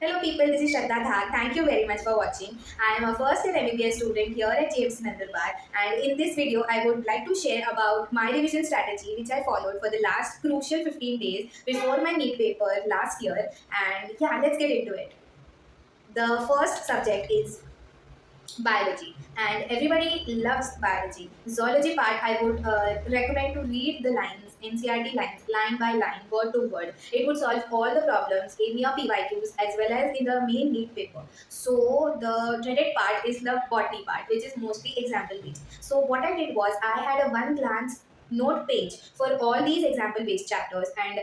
Hello people, this is Shraddha Ghag. Thank you very much for watching. I am a first year MBBS student here at GMC Nandurbar, and in this video I would like to share about my revision strategy which I followed for the last crucial 15 days before my NEET paper last year. And yeah, let's get into it. The first subject is biology, and everybody loves biology. Zoology part, I would recommend to read the lines, NCRT lines, line by line, word to word. It would solve all the problems in your PYQs as well as in the main NEET paper. So the dreaded part is the botany part, which is mostly example based. So what I did was I had a one glance note page for all these example based chapters, and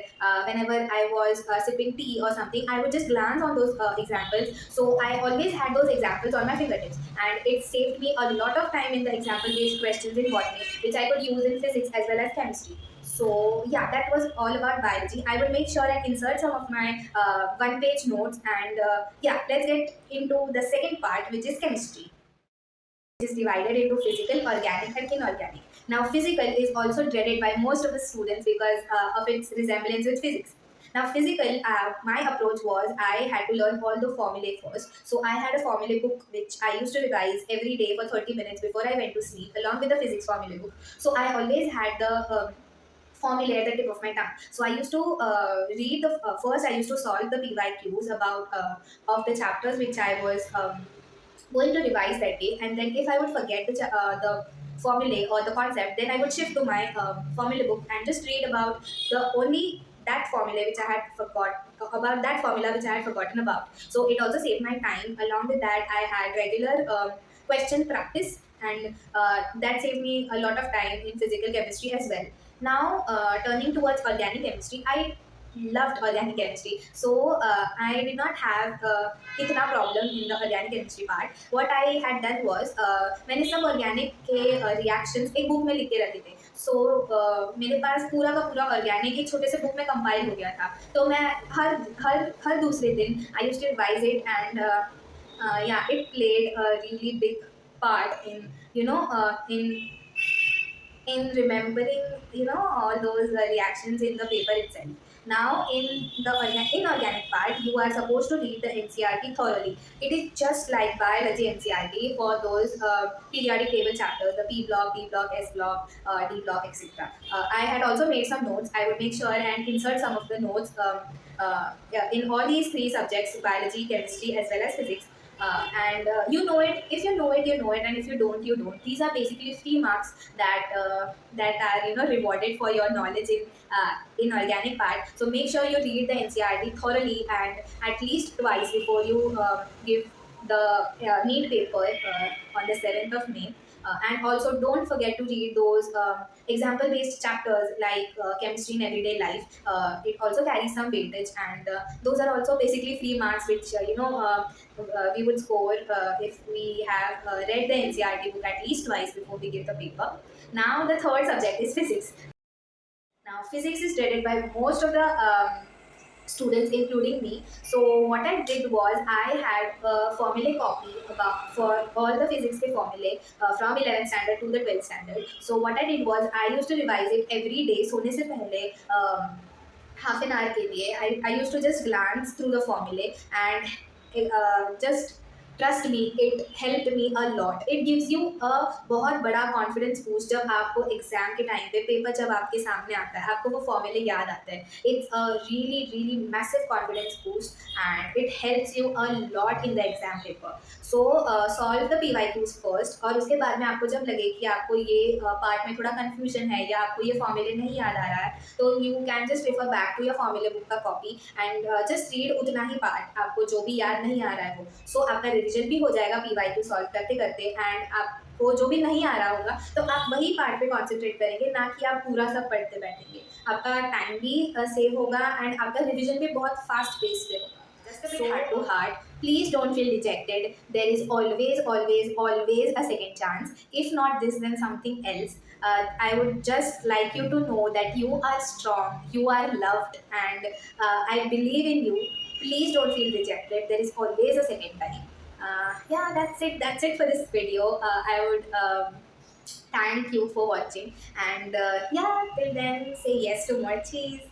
whenever I was sipping tea or something, I would just glance on those examples. So I always had those examples on my fingertips, and it saved me a lot of time in the example based questions in botany, which I could use in physics as well as chemistry. So yeah, that was all about biology. I will make sure I insert some of my one page notes, and yeah, let's get into the second part, which is chemistry. Is divided into physical, organic, and inorganic. Now, physical is also dreaded by most of the students because of its resemblance with physics. Now, physical, my approach was I had to learn all the formulae first. So, I had a formula book which I used to revise every day for 30 minutes before I went to sleep, along with the physics formula book. So, I always had the formula at the tip of my tongue. So I used to read the first. I used to solve the PYQs about of the chapters which I was going to revise that day, and then if I would forget the formulae or the concept, then I would shift to my formula book and just read about the only that formula which I had about that formula which I had forgotten about. So it also saved my time. Along with that, I had regular question practice, and that saved me a lot of time in physical chemistry as well. Now, turning towards organic chemistry, I loved organic chemistry. So I did not have इतना problem in the organic chemistry part. What I had done was मैंने सब organic के reactions एक book में लिख के रखे थे. So मेरे पास पूरा का पूरा organic एक छोटे से book में compile हो गया था. तो मैं हर दूसरे दिन I used to revise it, and yeah, it played a really big part in in remembering all those reactions in the paper itself. Now, in the inorganic part, you are supposed to read the NCRT thoroughly. It is just like biology NCRT for those periodic table chapters, the P block, D block, S block, D block, etc. I had also made some notes. I would make sure and insert some of the notes yeah, in all these three subjects: biology, chemistry, as well as physics. And you know it. If you know it, you know it, and if you don't, you don't. These are basically free marks that are rewarded for your knowledge in organic part. So make sure you read the NCRT thoroughly and at least twice before you give the NEET paper on the 7th of May. And also don't forget to read those example based chapters like chemistry in everyday life. It also carries some weightage, and those are also basically free marks which we would score if we have read the NCRT book at least twice before we give the paper. Now the third subject is physics. Now, physics is dreaded by most of the students, including me. So, what I did was I had a formula copy about for all the physics के formulae from 11th standard to the 12th standard. So, what I did was I used to revise it every day. सोने से पहले half an hour के लिए I used to just glance through the formulae, and just trust me, it help me a lot. It gives you अ बहुत बड़ा confidence boost जब आपको exam के टाइम पे पेपर जब आपके सामने आता है, आपको वो फॉर्मूले याद आता है. It's a really really massive confidence boost, and it helps you a lot in the exam paper. So solve the PYQs first, और उसके बाद में आपको जब लगे कि आपको ये पार्ट में थोड़ा कन्फ्यूजन है या आपको ये फॉर्मूले नहीं याद आ रहा है, तो you can just refer back to your फॉर्मूले बुक का कॉपी एंड जस्ट रीड उतना ही पार्ट आपको जो भी याद नहीं आ रहा है वो. सो आपका रिविजन भी हो जाएगा PYQ सॉल्व करते करते, एंड आपको जो भी नहीं आ रहा होगा तो आप वही पार्ट पे कॉन्सेंट्रेट करेंगे, ना कि आप पूरा सब पढ़ते बैठेंगे. आपका टाइम भी सेव होगा एंड आपका रिविजन भी बहुत फास्ट पेस पे होगा. Just a bit heart to heart, please don't feel dejected. There is always, always, always a second chance. If not this, then something else. I would just like you to know that you are strong, you are loved, and I believe in you. Please don't feel dejected. There is always a second time. Yeah, that's it. That's it for this video. I would thank you for watching, and yeah, till then, say yes to more cheese.